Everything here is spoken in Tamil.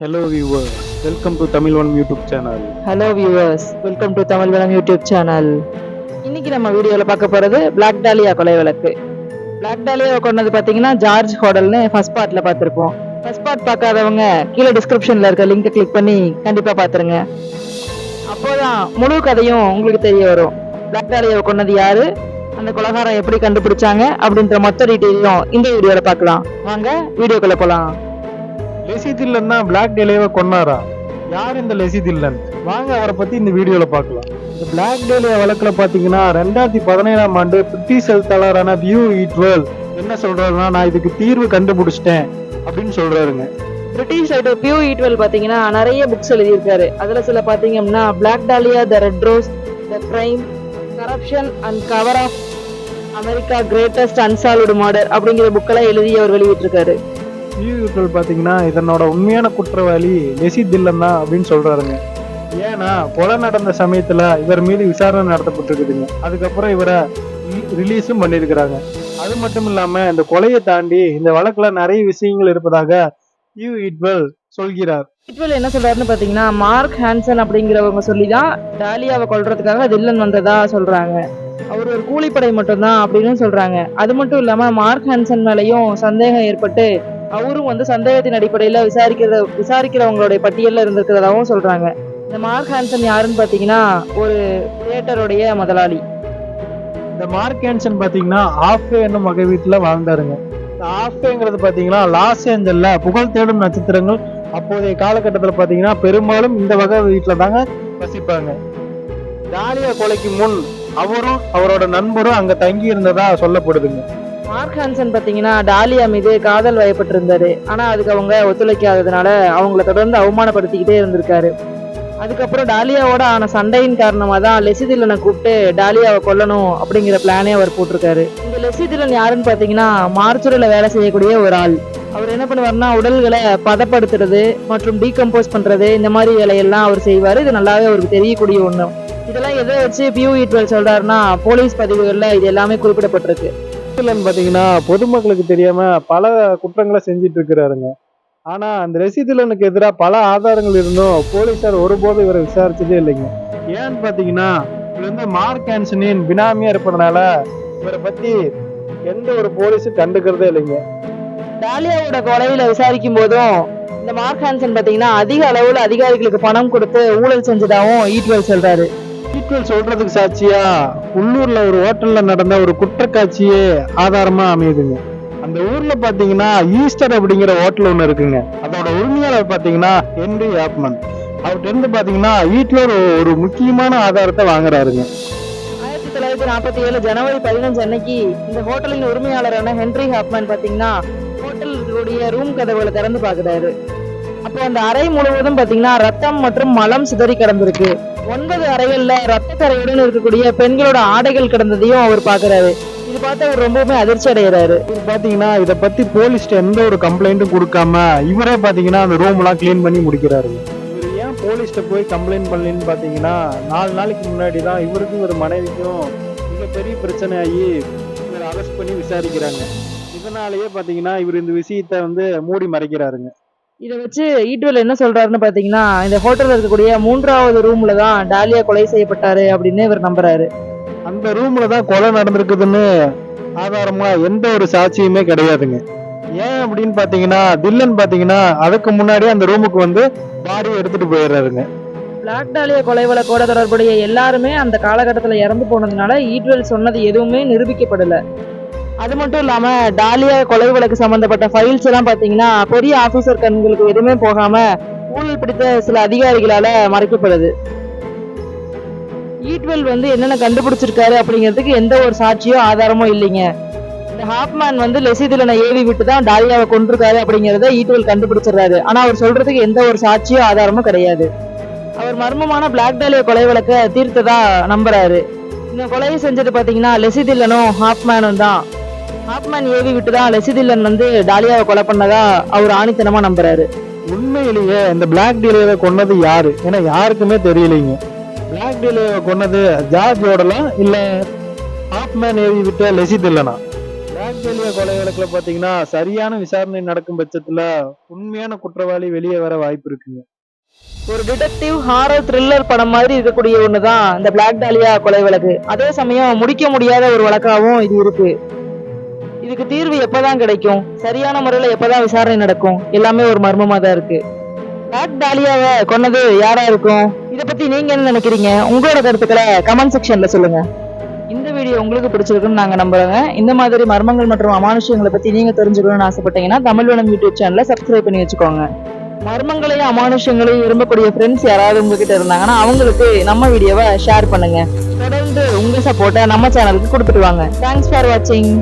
Hello viewers, welcome to Tamil One YouTube channel. Hello viewers, welcome to Tamil வளம் யூடியூப் சேனல். இன்னைக்கு நம்ம வீடியோவில் பார்க்க போகிறது பிளாக் டாலியா கொலை வழக்கு. பிளாக் டாலியாவை கொண்டது பார்த்தீங்கன்னா ஜார்ஜ் ஹோடல்னு ஃபர்ஸ்ட் பார்ட்டில் பார்த்துருப்போம். ஃபர்ஸ்ட் பார்ட் பார்க்காதவங்க கீழே டிஸ்கிரிப்ஷனில் இருக்க லிங்கை கிளிக் பண்ணி கண்டிப்பாக பார்த்துருங்க. அப்போதான் முழு கதையும் உங்களுக்கு தெரிய வரும். பிளாக் டாலியாவை கொண்டது யாரு, அந்த கொலைகாரம் எப்படி கண்டுபிடிச்சாங்க அப்படின்ற மொத்த டீட்டெயிலும் இந்த வீடியோவில் பார்க்கலாம். வாங்க வீடியோக்குள்ளே போகலாம். லெசி தில்லன் தான் பிளாக் டேலியாவை கொன்னாரா? யார் இந்த லெசி தில்லன்? வாங்க அவரை பத்தி இந்த வீடியோல பார்க்கலாம். இந்த பிளாக் டேலியா வழக்குல பாத்தீங்கன்னா 2017ஆம் ஆண்டு பிரிட்டிஷ் எழுத்தாளரான வியூ ஈட்வெல் என்ன சொல்றாருன்னா, நான் இதுக்கு தீர்வு கண்டுபிடிச்சிட்டேன் அப்படின்னு சொல்றாருங்க. பிரிட்டிஷ் ரைட்டர் பியூ ஈட்வெல் பாத்தீங்கன்னா நிறைய புக்ஸ் எழுதியிருக்காரு. அதுல சில பாத்தீங்க அப்படின்னா black dahlia, the red rose, the crime, corruption and cover of America greatest unsolved murder அப்படிங்கிற புக்கெல்லாம் எழுதி அவர் வெளியிட்டிருக்காரு. வியூ ஈட்வெல் பாத்தீங்கன்னா இதனோட உண்மையான குற்றவாளி லெசி தில்லன் தான் அப்படின்னு சொல்றாருங்க. ஏன்னா கொலை நடந்த சமயத்துல இவர் மீது விசாரணை நடத்தப்பட்டிருக்குதுங்க. அதுக்கப்புறம் இவரை ரிலீஸும் பண்ணிருக்கிறாங்க. அது மட்டும் இல்லாம இந்த கொலையை தாண்டி இந்த வழக்குல நிறைய விஷயங்கள் இருப்பதாக வியூ ஈட்வெல் சொல்கிறார். ஈட்வெல் என்ன சொல்றாருன்னு பாத்தீங்கன்னா, மார்க் ஹான்சன் அப்படிங்கிறவங்க சொல்லிதான் டாலியாவை கொல்றதுக்காக தில்லன் வந்ததா சொல்றாங்க. அவர் ஒரு கூலிப்படை மட்டும்தான் அப்படின்னு சொல்றாங்க. அது மட்டும் இல்லாம மார்க் ஹான்சன் மேலையும் சந்தேகம் ஏற்பட்டு அவரும் சந்தேகத்தின் அடிப்படையில விசாரிக்கிறவங்களுடைய பட்டியல்ல இருந்திருக்கிறதாவும் சொல்றாங்க. இந்த மார்க் ஹான்சன் யாருன்னு பாத்தீங்கன்னா ஒரு தியேட்டருடைய முதலாளி. இந்த மார்க் ஹான்சன் பாத்தீங்கன்னா ஆஃபே என்னும் வகை வீட்டுல வாழ்ந்தாருங்க. இந்த ஆஃபேங்கிறது பாத்தீங்கன்னா லாஸ் ஏஞ்சல்ல புகழ் தேடும் நட்சத்திரங்கள் அப்போதைய காலகட்டத்துல பாத்தீங்கன்னா பெரும்பாலும் இந்த வகை வீட்டுல தாங்க வசிப்பாங்க. டாலியா கொலைக்கு முன் அவரும் அவரோட நண்பரும் அங்க தங்கி இருந்ததா சொல்லப்படுதுங்க. மார்க் ஹான்சன் பாத்தீங்கன்னா டாலியா மீது காதல் வயப்பட்டிருந்தாரு. ஆனா அதுக்கு அவங்க ஒத்துழைக்காததுனால அவங்கள தொடர்ந்து அவமானப்படுத்திக்கிட்டே இருந்திருக்காரு. அதுக்கப்புறம் டாலியாவோட ஆன சண்டையின் காரணமா தான் லெசி தில்லனை கூப்பிட்டு டாலியாவை கொல்லணும் அப்படிங்கிற பிளானே அவர் போட்டிருக்காரு. இந்த லெசி தில்லன் யாருன்னு பாத்தீங்கன்னா மார்ச்சுரியில வேலை செய்யக்கூடிய ஒரு ஆள். அவர் என்ன பண்ணுவாருன்னா உடல்களை பதப்படுத்துறது மற்றும் டீகம்போஸ் பண்றது, இந்த மாதிரி வேலையெல்லாம் அவர் செய்வாரு. இது நல்லாவே அவருக்கு தெரியக்கூடிய ஒண்ணு. இதெல்லாம் எதை வச்சு பியூ ஈட்வெல் சொல்றாருன்னா, போலீஸ் பதிவுகள்ல இது எல்லாமே குறிப்பிடப்பட்டிருக்கு. பாத்தீங்கன்னா பொதுமக்களுக்கு தெரியாம பல குற்றங்களை செஞ்சிட்டு இருக்கிறாருங்க. ஆனா அந்த லெசி தில்லனுக்கு எதிராக பல ஆதாரங்கள் இருந்தும் போலீசார் ஒருபோதும் இவரை விசாரிச்சதே இல்லைங்க. ஏன்னு பாத்தீங்கன்னா இவர் மார்க் ஹான்சனின் பினாமியா இருப்பதனால இவரை பத்தி எந்த ஒரு போலீஸும் கண்டுக்கிறதே இல்லைங்க. டாலியாவோட கொலையில விசாரிக்கும் போதும் இந்த மார்க் ஹான்சன் பாத்தீங்கன்னா அதிக அளவுல அதிகாரிகளுக்கு பணம் கொடுத்து ஊழல் செஞ்சதாகவும் ஈட்வெல் சொல்றாரு. ஈட்வெல் சொல்றதுக்கு சாட்சியா உள்ளூர்ல ஒரு ஹோட்டல்ல நடந்த ஒரு குற்ற காட்சியே ஆதாரமா அமையுதுங்க. அந்த ஊர்ல பாத்தீங்கன்னா ஈஸ்டர் அப்படிங்கிற ஹோட்டல் ஒண்ணு இருக்குங்க. அதோட உரிமையாளர் பாத்தீங்கன்னா ஹென்றி ஹாப்மன். அவர்கிட்ட இருந்து பாத்தீங்கன்னா ஈட்வெல் ஒரு முக்கியமான ஆதாரத்தை வாங்குறாருங்க. 1947 ஜனவரி 15 அன்னைக்கு இந்த ஹோட்டலின் உரிமையாளரான ஹென்றி ஹாப்மன் பாத்தீங்கன்னா ஹோட்டலுடைய ரூம் கதவுகளை திறந்து பாக்குறாரு. அப்போ அந்த அறை முழுவதும் பாத்தீங்கன்னா ரத்தம் மற்றும் மலம் சிதறி கிடந்திருக்கு. 9 அறைகள்ல ரத்த கரையுடன் இருக்கக்கூடிய பெண்களோட ஆடைகள் கிடந்ததையும் அவர் பாக்குறாரு. இது பார்த்து அவர் ரொம்பவுமே அதிர்ச்சி அடைகிறாரு. இது பாத்தீங்கன்னா இத பத்தி போலீஸ்ட எந்த ஒரு கம்ப்ளைண்ட்டும் கொடுக்காம இவரே பாத்தீங்கன்னா அந்த ரூம் எல்லாம் கிளீன் பண்ணி முடிக்கிறாரு. இவர் ஏன் போலீஸ்ட போய் கம்ப்ளைண்ட் பண்ணலன்னு பாத்தீங்கன்னா 4 நாளைக்கு முன்னாடி தான் இவருக்கும் ஒரு மனைவிக்கும் மிகப்பெரிய பிரச்சனை ஆகி இவரை அரெஸ்ட் பண்ணி விசாரிக்கிறாங்க. இதனாலேயே பாத்தீங்கன்னா இவர் இந்த விஷயத்த மூடி மறைக்கிறாருங்க. இதை வச்சு ஈட்வெல் என்ன சொல்றாருன்னு பாத்தீங்கன்னா, இந்த ஹோட்டல்ல இருக்கக்கூடிய 3வது ரூம்ல தான் டாலியா கொலை செய்யப்பட்டாரு அப்படின்னு இவர் நம்புறாரு. அந்த ரூம்ல தான் கொலை நடந்திருக்குதுன்னு ஆதாரமா எந்த ஒரு சாட்சியுமே கிடையாதுங்க. ஏன் அப்படின்னு பாத்தீங்கன்னா தில்லன் பாத்தீங்கன்னா அதுக்கு முன்னாடியே அந்த ரூமுக்கு பாடி எடுத்துட்டு போயிடுறாருங்க. பிளாக் டாலியா கொலை வழக்கோட தொடர்புடைய எல்லாருமே அந்த காலகட்டத்துல இறந்து போனதுனால ஈட்வெல் சொன்னது எதுவுமே நிரூபிக்கப்படல. அது மட்டும் இல்லாம டாலியா கொலை வழக்கு சம்பந்தப்பட்ட ஃபைல்ஸ் எல்லாம் பாத்தீங்கன்னா பெரிய ஆபீசர் கண்களுக்கு எதுவுமே போகாம ஊழல் பிடித்த சில அதிகாரிகளால மறைக்கப்படுது. ஈட்வெல் என்னென்ன கண்டுபிடிச்சிருக்காரு அப்படிங்கிறதுக்கு எந்த ஒரு சாட்சியோ ஆதாரமோ இல்லைங்க. இந்த ஹாப்மேன் லெசி தில்லனை ஏவி விட்டு தான் டாலியாவை கொண்டிருக்காரு அப்படிங்கறத ஈட்வெல் கண்டுபிடிச்சிடுறாரு. ஆனா அவர் சொல்றதுக்கு எந்த ஒரு சாட்சியோ ஆதாரமும் கிடையாது. அவர் மர்மமான பிளாக் டாலியா கொலை வழக்க தீர்த்ததா நம்புறாரு. இந்த கொலையை செஞ்சது பாத்தீங்கன்னா லெசி தில்லனும் ஹாப்மேனும் தான். ஹாப்மேன் ஏவி விட்டுதான் லெசி தில்லன் டாலியாவை கொலை பண்ணதா அவர் ஆணித்தனமா நம்புறாரு. உண்மையிலேயே இந்த பிளாக் டேலியாவை கொன்னது யாரு? ஏன்னா யாருக்குமே தெரியலைங்க. பிளாக் டேலியாவை கொன்னது ஜார்ஜ் ஹோடலா இல்ல ஹாப்மேன் ஏவி விட்ட லெசி தில்லனா? பிளாக் டேலியா கொலை வழக்குல பாத்தீங்கன்னா சரியான விசாரணை நடக்கும் பட்சத்துல உண்மையான குற்றவாளி வெளியே வர வாய்ப்பு இருக்குங்க. ஒரு டிடெக்டிவ் ஹாரர் த்ரில்லர் படம் மாதிரி இருக்கக்கூடிய ஒண்ணுதான் இந்த பிளாக் டாலியா கொலை வழக்கு. அதே சமயம் முடிக்க முடியாத ஒரு வழக்காவும் இது இருக்கு. இதுக்கு தீர்வு எப்பதான் கிடைக்கும், சரியான முறையில எப்பதான் விசாரணை நடக்கும், எல்லாமே ஒரு மர்மமா தான் இருக்கு. பிளாக் டாலியாவை கொன்னது யாரா இருக்கும்? இத பத்தி நீங்க என்ன நினைக்கிறீங்க? உங்களோட கருத்துக்களை கமெண்ட் செக்ஷன்ல சொல்லுங்க. இந்த வீடியோ உங்களுக்கு பிடிச்சிருக்குன்னு நாங்க நம்புறோங்க. இந்த மாதிரி மர்மங்கள் மற்றும் அமானுஷ்யங்களை பத்தி நீங்க தெரிஞ்சுக்கணும்னு ஆசைப்பட்டீங்கன்னா தமிழ்வனம் யூடியூப் சேனலை சப்ஸ்கிரைப் பண்ணி வச்சுக்கோங்க. மர்மங்களையும் அமானுஷ்யங்களையும் விரும்பக்கூடிய ஃப்ரெண்ட்ஸ் யாராவது உங்ககிட்ட இருந்தாங்கன்னா அவங்களுக்கு நம்ம வீடியோவை ஷேர் பண்ணுங்க. தொடர்ந்து உங்க சப்போர்ட்டை நம்ம சேனலுக்கு கொடுத்துட்டு வாங்க. தேங்க்ஸ் ஃபார் வாட்சிங்.